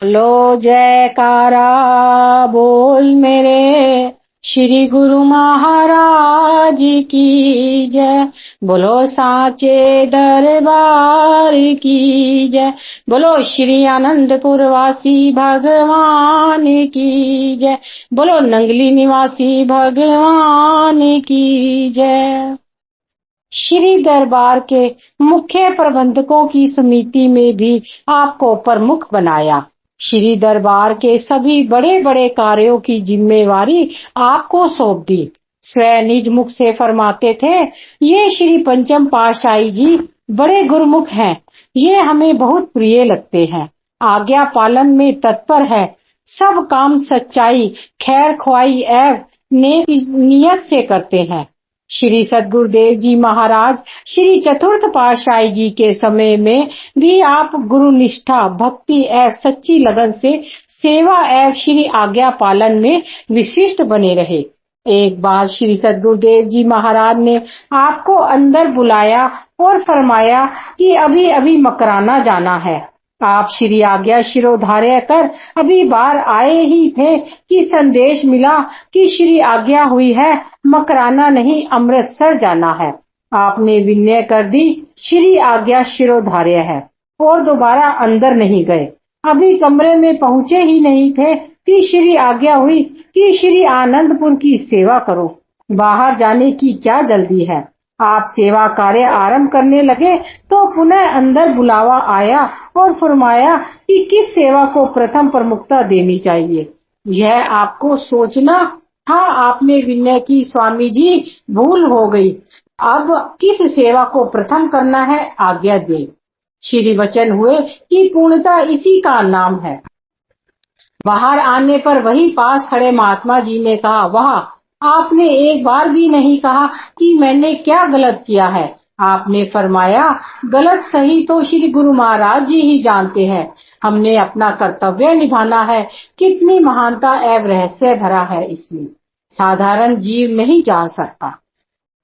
लो जयकारा बोल मेरे श्री गुरु महाराज की जय। बोलो साचे दरबार की जय। बोलो श्री आनंदपुर वासी भगवान की जय। बोलो नंगली निवासी भगवान की जय। श्री दरबार के मुख्य प्रबंधकों की समिति में भी आपको प्रमुख बनाया। श्री दरबार के सभी बड़े बड़े कार्यों की जिम्मेवारी आपको सौंप दी। स्वयं निज मुख से फरमाते थे, ये श्री पंचम पातशाही जी बड़े गुरुमुख हैं, ये हमें बहुत प्रिय लगते हैं, आज्ञा पालन में तत्पर है, सब काम सच्चाई खैर ख्वाही एवं नेक नियत से करते हैं। श्री सद्गुरुदेव जी महाराज श्री चतुर्थ पातशाही जी के समय में भी आप गुरु निष्ठा भक्ति एवं सच्ची लगन से सेवा एवं श्री आज्ञा पालन में विशिष्ट बने रहे। एक बार श्री सद्गुरुदेव जी महाराज ने आपको अंदर बुलाया और फरमाया कि अभी अभी मकराना जाना है। आप श्री आज्ञा शिरोधार्य कर अभी बाहर आए ही थे कि संदेश मिला कि श्री आज्ञा हुई है, मकराना नहीं अमृतसर जाना है। आपने विनय कर दी, श्री आज्ञा शिरोधार्य है और दोबारा अंदर नहीं गए। अभी कमरे में पहुंचे ही नहीं थे कि श्री आज्ञा हुई कि श्री आनंदपुर की सेवा करो। बाहर जाने की क्या जल्दी है। आप सेवा कार्य आरंभ करने लगे तो पुनः अंदर बुलावा आया और फरमाया कि किस सेवा को प्रथम प्रमुखता देनी चाहिए। यह आपको सोचना था। आपने विनय की, स्वामी जी भूल हो गई, अब किस सेवा को प्रथम करना है आज्ञा दे। श्री वचन हुए कि पूर्णता इसी का नाम है। बाहर आने पर वही पास खड़े महात्मा जी ने कहा, वाह, आपने एक बार भी नहीं कहा कि मैंने क्या गलत किया है। आपने फरमाया, गलत सही तो श्री गुरु महाराज जी ही जानते हैं, हमने अपना कर्तव्य निभाना है। कितनी महानता एवं रहस्य भरा है इसमें, साधारण जीव नहीं जान सकता।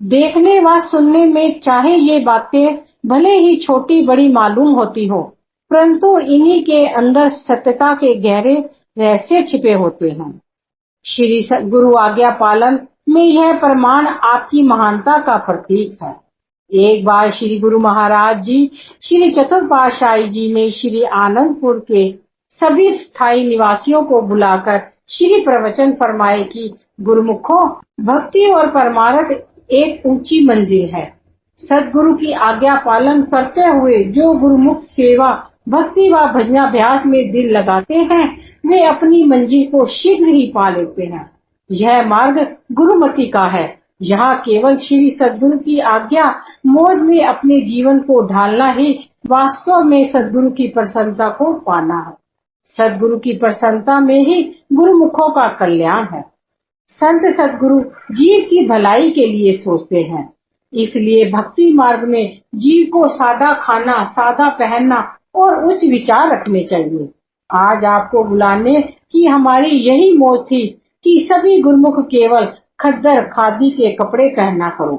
देखने व सुनने में चाहे ये बातें भले ही छोटी बड़ी मालूम होती हो, परंतु इन्हीं के अंदर सत्यता के गहरे रहस्य छिपे होते हैं। श्री गुरु आज्ञा पालन में यह प्रमाण आपकी महानता का प्रतीक है। एक बार श्री गुरु महाराज जी श्री चतुर्थ पातशाही जी ने श्री आनंदपुर के सभी स्थायी निवासियों को बुलाकर श्री प्रवचन फरमाए कि गुरुमुखों, भक्ति और परमार्थ एक ऊंची मंजिल है। सदगुरु की आज्ञा पालन करते हुए जो गुरुमुख सेवा भक्ति व भजनाभ्यास में दिल लगाते हैं, वे अपनी मंजिल को शीघ्र ही पा लेते हैं। यह मार्ग गुरुमति का है। यहाँ केवल श्री सद्गुरु की आज्ञा मौज में अपने जीवन को ढालना ही वास्तव में सद्गुरु की प्रसन्नता को पाना है। सद्गुरु की प्रसन्नता में ही गुरुमुखों का कल्याण है। संत सद्गुरु जीव की भलाई के लिए सोचते हैं, इसलिए भक्ति मार्ग में जीव को सादा खाना, सादा पहनना और उच्च विचार रखने चाहिए। आज आपको बुलाने की हमारी यही मौज थी कि सभी गुरुमुख केवल खद्दर खादी के कपड़े पहना करो।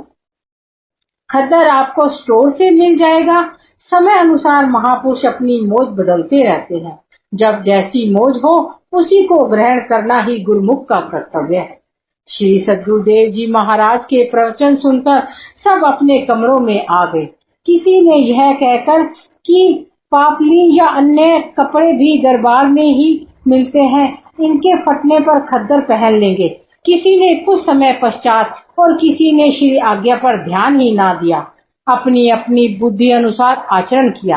खद्दर आपको स्टोर से मिल जाएगा। समय अनुसार महापुरुष अपनी मौज बदलते रहते हैं। जब जैसी मौज हो उसी को ग्रहण करना ही गुरुमुख का कर्तव्य है। श्री सद्गुरुदेव जी महाराज के प्रवचन सुनकर सब अपने कमरों में आ गए। किसी ने यह कहकर कि पापलीन या अन्य कपड़े भी दरबार में ही मिलते हैं, इनके फटने पर खद्दर पहन लेंगे। किसी ने कुछ समय पश्चात और किसी ने श्री आज्ञा पर ध्यान ही ना दिया, अपनी अपनी बुद्धि अनुसार आचरण किया।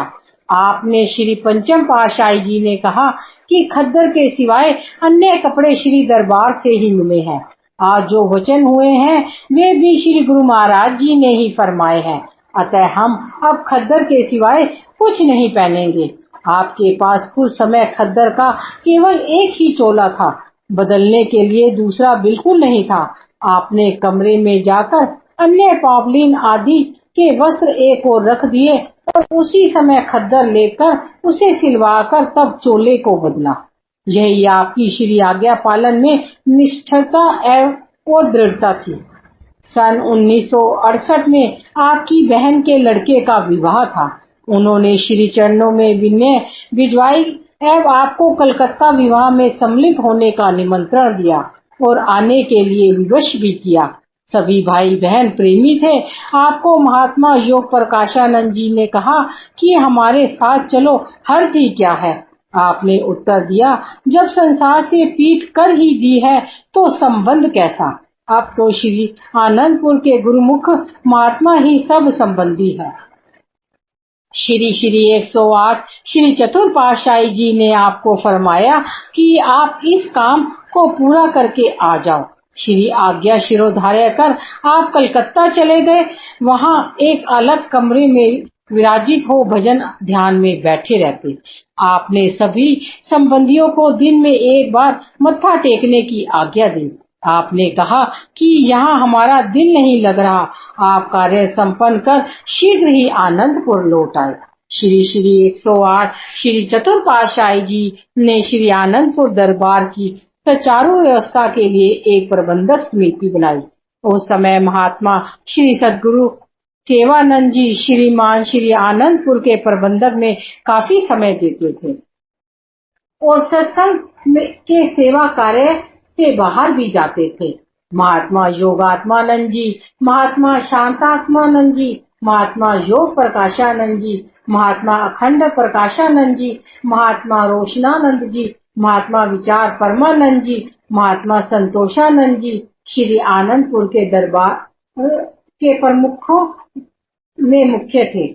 आपने श्री पंचम पातशाही जी ने कहा कि खद्दर के सिवाय अन्य कपड़े श्री दरबार से ही मिले हैं। आज जो वचन हुए हैं वे भी श्री गुरु महाराज जी ने ही फरमाए हैं। अतः हम अब खद्दर के सिवाय कुछ नहीं पहनेंगे। आपके पास कुछ समय खद्दर का केवल एक ही चोला था, बदलने के लिए दूसरा बिल्कुल नहीं था। आपने कमरे में जाकर अन्य पावलीन आदि के वस्त्र एक ओर रख दिए और उसी समय खद्दर लेकर उसे सिलवाकर तब चोले को बदला। यही आपकी श्री आज्ञा पालन में निष्ठता और दृढ़ता थी। सन 1968 में आपकी बहन के लड़के का विवाह था। उन्होंने श्री चरणों में विनय भिजवाई एवं आपको कलकत्ता विवाह में सम्मिलित होने का निमंत्रण दिया और आने के लिए विवश भी किया। सभी भाई बहन प्रेमी थे। आपको महात्मा योग प्रकाशानंद जी ने कहा कि हमारे साथ चलो, हर्ज ही क्या है। आपने उत्तर दिया, जब संसार से पीठ कर ही दी है तो संबंध कैसा। अब तो श्री आनंदपुर के गुरुमुख महात्मा ही सब संबंधी है। श्री श्री 108 श्री चतुर पातशाही जी ने आपको फरमाया कि आप इस काम को पूरा करके आ जाओ। श्री आज्ञा शिरोधार्य कर आप कलकत्ता चले गए। वहां एक अलग कमरे में विराजित हो भजन ध्यान में बैठे रहते। आपने सभी संबंधियों को दिन में एक बार मत्था टेकने की आज्ञा दी। आपने कहा कि यहाँ हमारा दिल नहीं लग रहा, आप कार्य संपन्न कर शीघ्र ही आनंदपुर लौट आए। श्री श्री 108 श्री चतुर पातशाही जी ने श्री आनंदपुर दरबार की सुचारू व्यवस्था के लिए एक प्रबंधक समिति बनाई। उस समय महात्मा श्री सद्गुरु केवानंद जी श्रीमान श्री आनंदपुर के प्रबंधक में काफी समय देते थे और सत्संग के सेवा कार्य से बाहर भी जाते थे। महात्मा योगात्मानंद जी, महात्मा शांतात्मानंद जी, महात्मा योग प्रकाशानंद जी, महात्मा अखंड प्रकाशानंद जी, महात्मा रोशनानंद जी, महात्मा विचार परमानंद जी, महात्मा संतोषानंद जी श्री आनंदपुर के दरबार के प्रमुखों में मुख्य थे।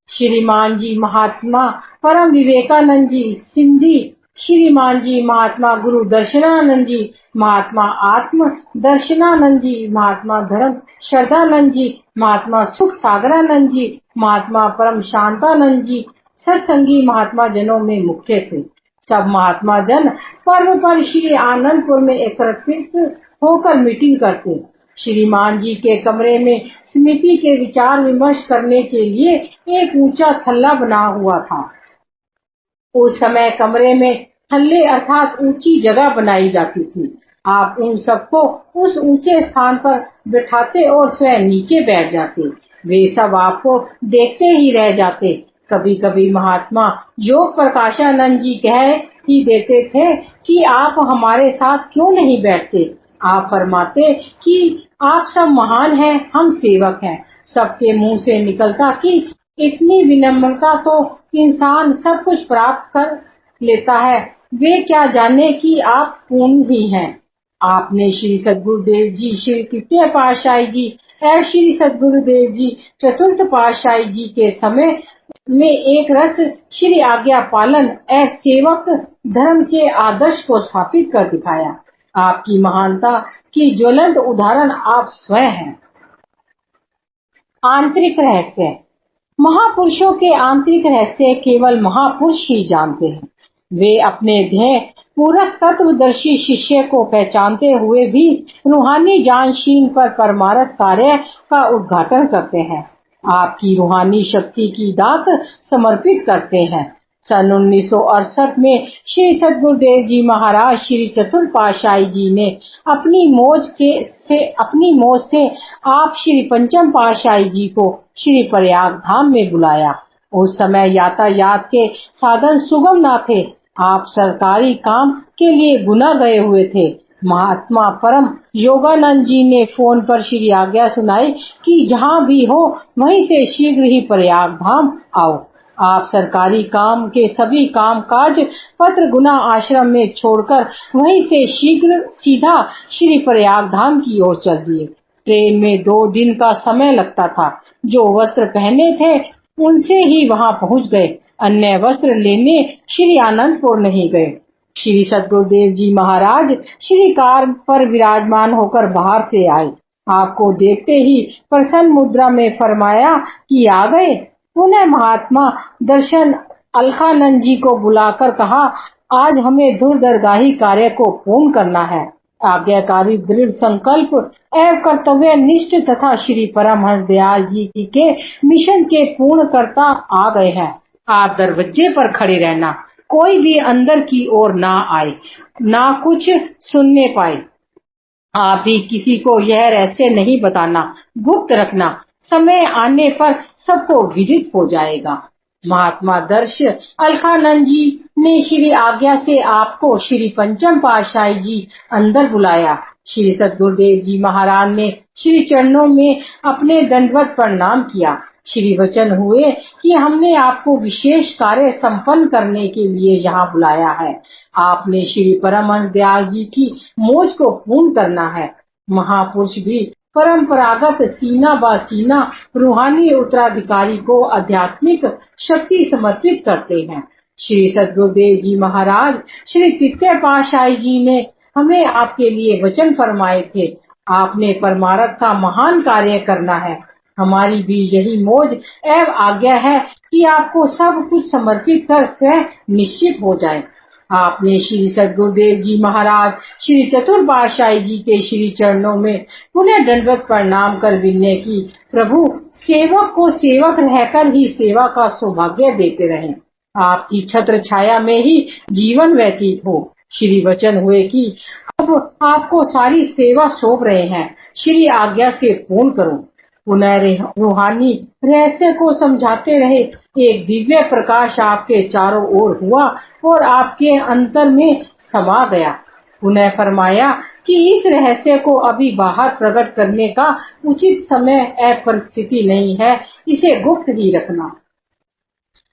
श्रीमान जी महात्मा परम विवेकानंद जी सिंधी, श्रीमान जी महात्मा गुरु दर्शनानंद जी, महात्मा आत्म दर्शनानंद जी, महात्मा धर्म श्रद्धानंद जी, महात्मा सुख सागरानंद जी, महात्मा परम शांतानंद जी सत्संगी महात्मा जनों में मुख्य थे। सब महात्मा जन पर्व पर श्री आनंदपुर में एकत्रित होकर मीटिंग करते। श्रीमान जी के कमरे में समिति के विचार विमर्श करने के लिए एक ऊंचा थल्ला बना हुआ था। उस समय कमरे में थल्ले अर्थात ऊंची जगह बनाई जाती थी। आप उन सबको उस ऊंचे स्थान पर बिठाते और स्वयं नीचे बैठ जाते। वे सब आपको देखते ही रह जाते। कभी कभी महात्मा योग प्रकाशानंद जी कह ही देते थे कि आप हमारे साथ क्यों नहीं बैठते। आप फरमाते कि आप सब महान हैं, हम सेवक हैं। सबके मुंह से निकलता कि इतनी विनम्रता तो इंसान सब कुछ प्राप्त कर लेता है, वे क्या जाने कि आप पूर्ण ही हैं। आपने श्री सद्गुरुदेव जी, श्री तृतीय पातशाही जी और श्री सद्गुरुदेव जी चतुर्थ पातशाही जी के समय में एक रस श्री आज्ञा पालन और सेवक धर्म के आदर्श को स्थापित कर दिखाया। आपकी महानता की ज्वलंत उदाहरण आप स्वयं हैं। आंतरिक रहस्य। महापुरुषों के आंतरिक रहस्य केवल महापुरुष ही जानते हैं। वे अपने ध्येय पूरक तत्वदर्शी शिष्य को पहचानते हुए भी रूहानी जानशीन पर परमार्थ कार्य का उद्घाटन करते हैं। आपकी रूहानी शक्ति की दात समर्पित करते हैं। सन 1968 में श्री सद्गुरुदेव जी महाराज श्री चतुर पातशाही जी ने अपनी मौज से आप श्री पंचम पातशाही जी को श्री प्रयाग धाम में बुलाया। उस समय यातायात के साधन सुगम न थे। आप सरकारी काम के लिए गुना गए हुए थे। महात्मा परम योगानंद जी ने फोन पर श्री आज्ञा सुनाई कि जहाँ भी हो वहीं से शीघ्र ही प्रयाग धाम आओ। आप सरकारी काम के सभी काम काज पत्र गुना आश्रम में छोड़कर वहीं से सीधा श्री प्रयाग धाम की ओर चल दिए। ट्रेन में 2 दिन का समय लगता था। जो वस्त्र पहने थे उनसे ही वहां पहुंच गए। अन्य वस्त्र लेने श्री आनंदपुर नहीं गए। श्री सद्गुरुदेव जी महाराज श्री कार पर विराजमान होकर बाहर से आए। आपको देखते ही प्रसन्न मुद्रा में फरमाया कि आ गए। उन्हें महात्मा दर्शन अलखानंद जी को बुलाकर कहा, आज हमें दूरदर्गाही कार्य को पूर्ण करना है। आज्ञाकारी दृढ़ संकल्प एवं कर्तव्य निष्ठ तथा श्री परमहंस दयाल जी के मिशन के पूर्णकर्ता आ गए हैं। आप दरवाजे पर खड़े रहना, कोई भी अंदर की ओर ना आए, ना कुछ सुनने पाए। आप भी किसी को यह रहस्य नहीं बताना, गुप्त रखना। समय आने पर सबको विदित हो जाएगा। महात्मा दर्श अलखानंद जी ने श्री आज्ञा से आपको श्री पंचम पातशाही जी अंदर बुलाया। श्री सद्गुरुदेव जी महाराज ने श्री चरणों में अपने दंडवत प्रणाम किया। श्री वचन हुए कि हमने आपको विशेष कार्य संपन्न करने के लिए यहाँ बुलाया है। आपने श्री परमहंस दयाल जी की मौज को पूर्ण करना है। महापुरुष भी परंपरागत सीना बा सीना रूहानी उत्तराधिकारी को आध्यात्मिक शक्ति समर्पित करते हैं। श्री सद्गुरुदेव जी महाराज श्री तृतीय पातशाही जी ने हमें आपके लिए वचन फरमाए थे। आपने परमार्थ का महान कार्य करना है। हमारी भी यही मौज एवं आज्ञा है कि आपको सब कुछ समर्पित कर स्वयं निश्चित हो जाए। आपने श्री सद्गुरुदेव जी महाराज श्री चतुर्थ पातशाही जी के श्री चरणों में पुनः दंडवत प्रणाम कर विनय की, प्रभु सेवक को सेवक रहकर ही सेवा का सौभाग्य देते रहें। आपकी छत्र छाया में ही जीवन व्यतीत हो। श्री वचन हुए कि अब आपको सारी सेवा सौंप रहे हैं। श्री आज्ञा से पूर्ण करो। पुनः रूहानी रहस्य को समझाते रहे। एक दिव्य प्रकाश आपके चारों ओर हुआ और आपके अंतर में समा गया। पुनः फरमाया कि इस रहस्य को अभी बाहर प्रकट करने का उचित समय एवं परिस्थिति नहीं है, इसे गुप्त ही रखना।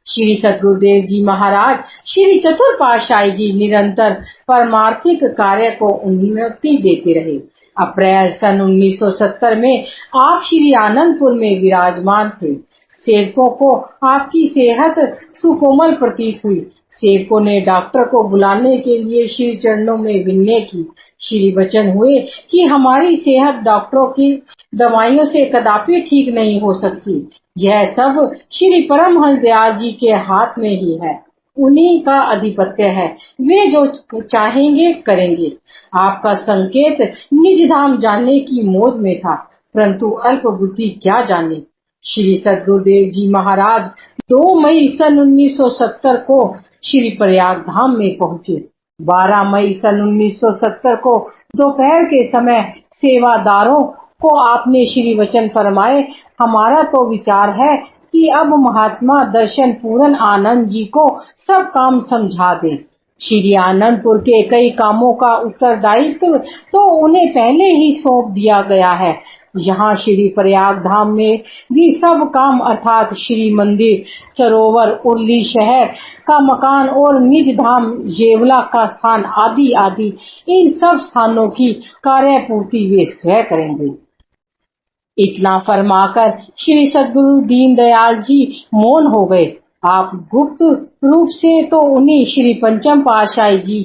श्री सद्गुरुदेव जी महाराज श्री चतुर्थ पातशाही जी निरंतर परमार्थिक कार्य को उन्नति देते रहे। अप्रैल सन 1970 में आप श्री आनंदपुर में विराजमान थे। सेवकों को आपकी सेहत सुकोमल प्रतीत हुई। सेवकों ने डॉक्टर को बुलाने के लिए श्री चरणों में विनय की। श्री वचन हुए कि हमारी सेहत डॉक्टरों की दवाइयों से कदापि ठीक नहीं हो सकती। यह सब श्री परमहंस दयाल जी के हाथ में ही है। उन्हीं का अधिपत्य है। वे जो चाहेंगे करेंगे। आपका संकेत निज धाम जानने की मौज में था, परंतु अल्प बुद्धि क्या जाने। श्री सद्गुरुदेव जी महाराज 2 मई सन 1970 को श्री प्रयाग धाम में पहुंचे। 12 मई सन 1970 को दोपहर के समय सेवादारों को आपने श्री वचन फरमाए, हमारा तो विचार है कि अब महात्मा दर्शन पूरन आनंद जी को सब काम समझा दे। श्री आनंदपुर के कई कामों का उत्तरदायित्व तो उन्हें पहले ही सौंप दिया गया है। यहाँ श्री प्रयाग धाम में भी सब काम अर्थात श्री मंदिर, सरोवर, उर्ली शहर का मकान और निज धाम जेवला का स्थान आदि आदि इन सब स्थानों की कार्यपूर्ति वे स्वयं करेंगे। इतना फरमाकर श्री सद्गुरु दीनदयाल जी मौन हो गए। आप गुप्त रूप से तो उन्हीं श्री पंचम पातशाही जी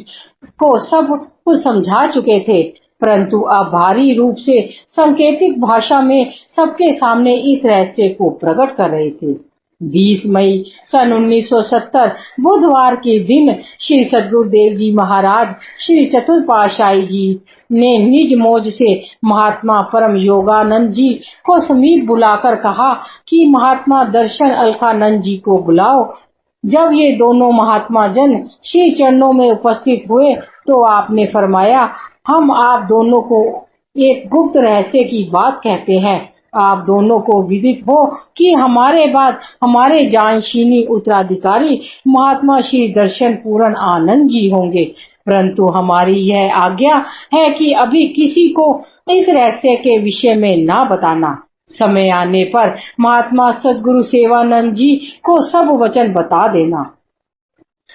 को सब कुछ समझा चुके थे, परंतु अब भारी रूप से सांकेतिक भाषा में सबके सामने इस रहस्य को प्रकट कर रहे थे। 20 मई सन 1970 बुधवार के दिन श्री सद्गुरुदेव जी महाराज श्री चतुर्थ पातशाही जी ने निज मौज से महात्मा परम योगानंद जी को समीप बुलाकर कहा कि महात्मा दर्शन अलखानंद जी को बुलाओ। जब ये दोनों महात्मा जन श्री चरणों में उपस्थित हुए तो आपने फरमाया, हम आप दोनों को एक गुप्त रहस्य की बात कहते हैं। आप दोनों को विदित हो कि हमारे बाद हमारे जानशीनी उत्तराधिकारी महात्मा श्री दर्शन पूरन आनंद जी होंगे, परंतु हमारी यह आज्ञा है कि अभी किसी को इस रहस्य के विषय में ना बताना। समय आने पर महात्मा सद्गुरु सेवानंद जी को सब वचन बता देना।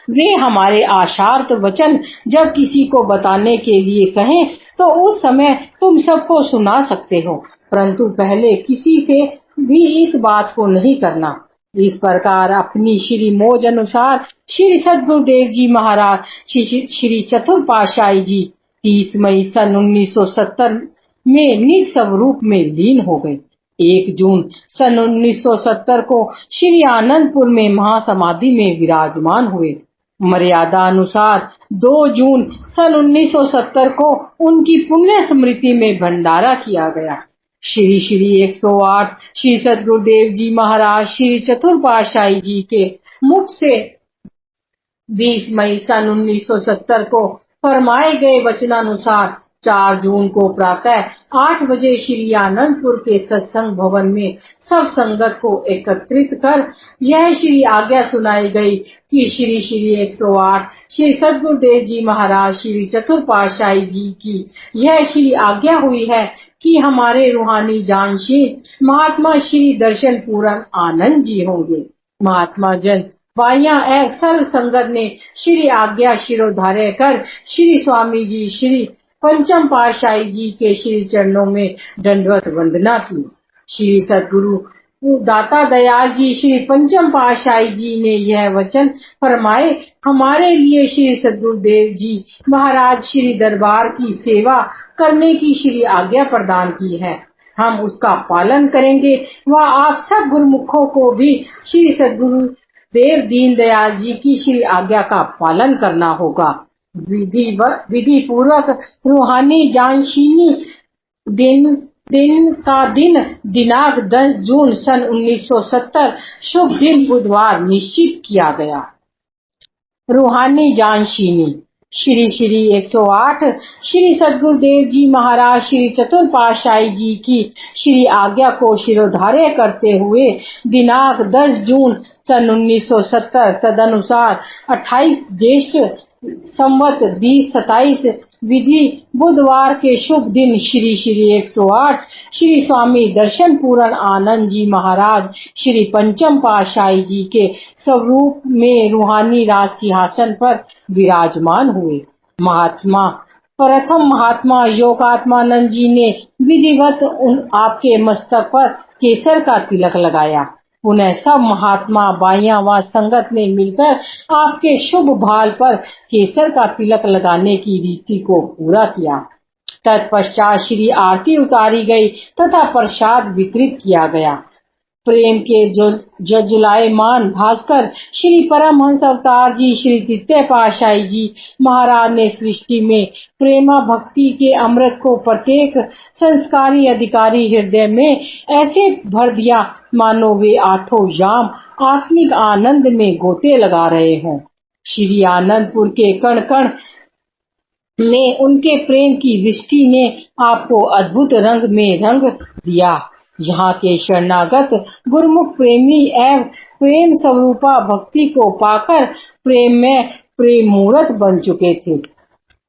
वे हमारे आशार्थ वचन जब किसी को बताने के लिए कहें तो उस समय तुम सबको सुना सकते हो, परंतु पहले किसी से भी इस बात को नहीं करना। इस प्रकार अपनी श्री मौज अनुसार श्री सद्गुरुदेव जी महाराज श्री चतुर्थ पातशाही जी 30 मई सन 1970 में निज स्वरूप में लीन हो गए। 1 जून सन 1970 को श्री आनंदपुर में महासमाधि में विराजमान हुए। मर्यादा अनुसार 2 जून सन 1970 को उनकी पुण्य स्मृति में भंडारा किया गया। श्री श्री 108 श्री सद्गुरुदेव जी महाराज श्री चतुर्थ पातशाही जी के मुख से 20 मई सन 1970 को फरमाए गए वचनानुसार 4 जून को प्रातः 8 बजे श्री आनंदपुर के सत्संग भवन में सब संगत को एकत्रित कर यह श्री आज्ञा सुनाई गई कि श्री श्री 108 श्री सद्गुरुदेव जी महाराज श्री चतुर्पाशाही जी की यह श्री आज्ञा हुई है कि हमारे रूहानी जानशीन महात्मा श्री दर्शन पूरन आनंद जी होंगे। महात्मा जन वाइया एवं सर्व संगत ने श्री आज्ञा शिरोधार्य कर श्री स्वामी जी श्री पंचम पातशाही जी के श्री चरणों में दंडवत वंदना की। श्री सद्गुरु दाता दयाल जी श्री पंचम पातशाही जी ने यह वचन फरमाए, हमारे लिए श्री सद्गुरुदेव जी महाराज श्री दरबार की सेवा करने की श्री आज्ञा प्रदान की है। हम उसका पालन करेंगे व आप सब गुरुमुखों को भी श्री सद्गुरु देव दीन दयाल जी की श्री आज्ञा का पालन करना होगा। विधि पूर्वक रूहानी जानशीनी दिन दिनांक 10 जून सन 1970 शुभ दिन बुधवार निश्चित किया गया। रूहानी जानशीनी श्री श्री 108 श्री सद्गुरुदेव जी महाराज श्री चतुर्पाशाही जी की श्री आज्ञा को शिरोधार्य करते हुए दिनांक 10 जून सन 1970 तदनुसार 28 ज्येष्ठ संवत 27 विधि बुधवार के शुभ दिन श्री श्री 108 श्री स्वामी दर्शन पूरन आनंद जी महाराज श्री पंचम पातशाही जी के स्वरूप में रूहानी राज सिंहासन पर विराजमान हुए। प्रथम महात्मा योगात्मानंद जी ने विधिवत आपके मस्तक पर केसर का तिलक लगाया। उन्हें सब महात्मा बाइया व संगत ने मिलकर आपके शुभ भाल पर केसर का तिलक लगाने की रीति को पूरा किया। तत्पश्चात श्री आरती उतारी गई तथा प्रसाद वितरित किया गया। प्रेम के जुलायमान भास्कर श्री परमहंस अवतार जी श्री तृतीय पातशाही जी महाराज ने सृष्टि में प्रेमा भक्ति के अमृत को प्रत्येक संस्कारी अधिकारी हृदय में ऐसे भर दिया मानो वे आठों याम आत्मिक आनंद में गोते लगा रहे हों। श्री आनंदपुर के कण कण में उनके प्रेम की दृष्टि ने आपको अद्भुत रंग में रंग दिया। यहाँ के शरणागत गुरुमुख प्रेमी एवं प्रेम स्वरूपा भक्ति को पाकर प्रेम में प्रेम मूर्त बन चुके थे।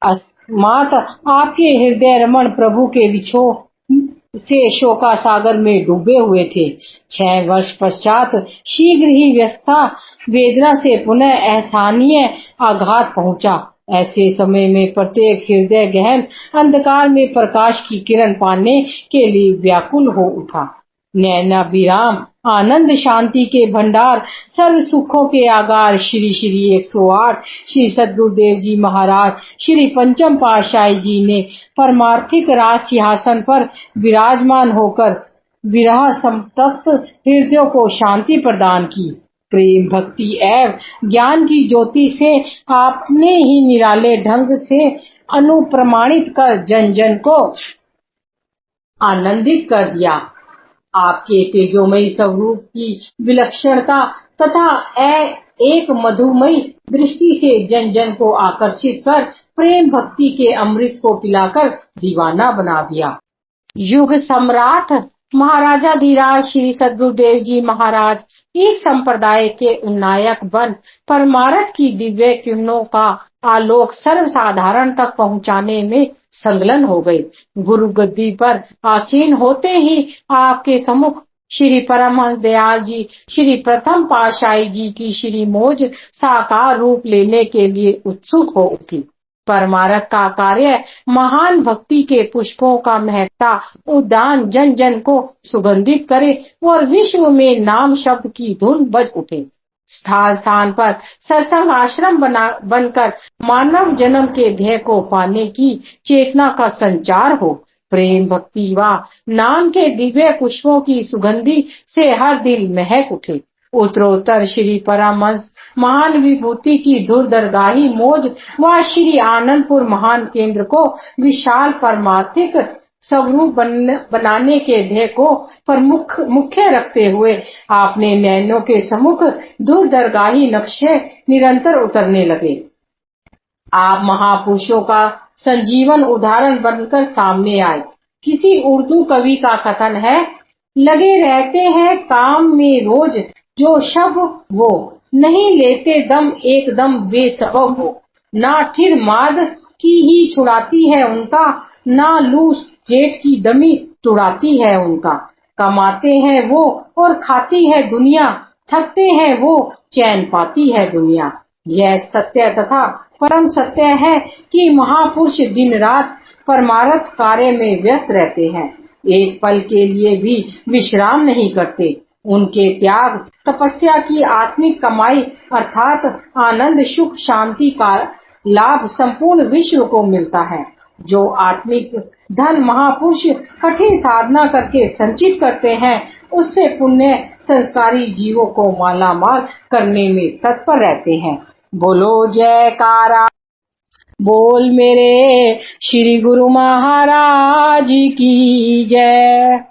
अस्मात आपके हृदय रमण प्रभु के विछोह से शोका सागर में डूबे हुए थे। 6 वर्ष पश्चात शीघ्र ही व्यस्ता वेदना से पुनः असहनीय आघात पहुंचा। ऐसे समय में प्रत्येक हृदय गहन अंधकार में प्रकाश की किरण पाने के लिए व्याकुल हो उठा। नैना विराम आनंद शांति के भंडार सर्व सुखों के आगार श्री श्री 108 श्री सद्गुरुदेव जी महाराज श्री पंचम पातशाही जी ने परमार्थिक राज सिंहासन पर विराजमान होकर विरह संतप्त हृदयों को शांति प्रदान की। प्रेम भक्ति एवं ज्ञान की ज्योति से आपने ही निराले ढंग से अनुप्रमाणित कर जन जन को आनंदित कर दिया। आपके तेजोमयी स्वरूप की विलक्षणता तथा एक मधुमयी दृष्टि से जन जन को आकर्षित कर प्रेम भक्ति के अमृत को पिलाकर दीवाना बना दिया। युग सम्राट महाराजा धीराज श्री सद्गुरुदेव जी महाराज इस संप्रदाय के उन्नायक बन परमार्थ की दिव्य किरणों का आलोक सर्वसाधारण तक पहुंचाने में संलग्न हो गए। गुरु गद्दी पर आसीन होते ही आपके सम्मुख श्री परमहंस दयाल जी श्री प्रथम पातशाही जी की श्री मौज साकार रूप लेने के लिए उत्सुक हो उठी। परमार्थ का कार्य महान भक्ति के पुष्पों का महकता उद्यान जन जन को सुगंधित करे और विश्व में नाम शब्द की धुन बज उठे। स्थान स्थान पर सत्संग आश्रम बनकर मानव जन्म के ध्येय को पाने की चेतना का संचार हो। प्रेम भक्ति व नाम के दिव्य पुष्पों की सुगंधि से हर दिल महक उठे। उत्तरोत्तर श्री परमहंस महान विभूति की दूरदरगाही मौज व श्री आनंदपुर महान केंद्र को विशाल परमार्थिक स्वरूप बनाने के ध्येय को प्रमुख मुख्य रखते हुए आपने नैनों के सम्मुख दूरदरगाही नक्शे निरंतर उतरने लगे। आप महापुरुषों का संजीवन उदाहरण बनकर सामने आए। किसी उर्दू कवि का कथन है, लगे रहते हैं काम में रोज जो शब वो, नहीं लेते दम एकदम बेसबब हो। ना ठिर माद की ही छुड़ाती है उनका, ना लूस जेठ की दमी तुड़ाती है उनका। कमाते हैं वो और खाती है दुनिया, थकते हैं वो चैन पाती है दुनिया। यह सत्य तथा परम सत्य है कि महापुरुष दिन रात परमार्थ कार्य में व्यस्त रहते हैं, एक पल के लिए भी विश्राम नहीं करते। उनके त्याग तपस्या की आत्मिक कमाई अर्थात आनंद सुख शांति का लाभ संपूर्ण विश्व को मिलता है। जो आत्मिक धन महापुरुष कठिन साधना करके संचित करते हैं, उससे पुण्य संस्कारी जीवों को मालामाल करने में तत्पर रहते हैं। बोलो जयकारा बोल मेरे श्री गुरु महाराज की जय।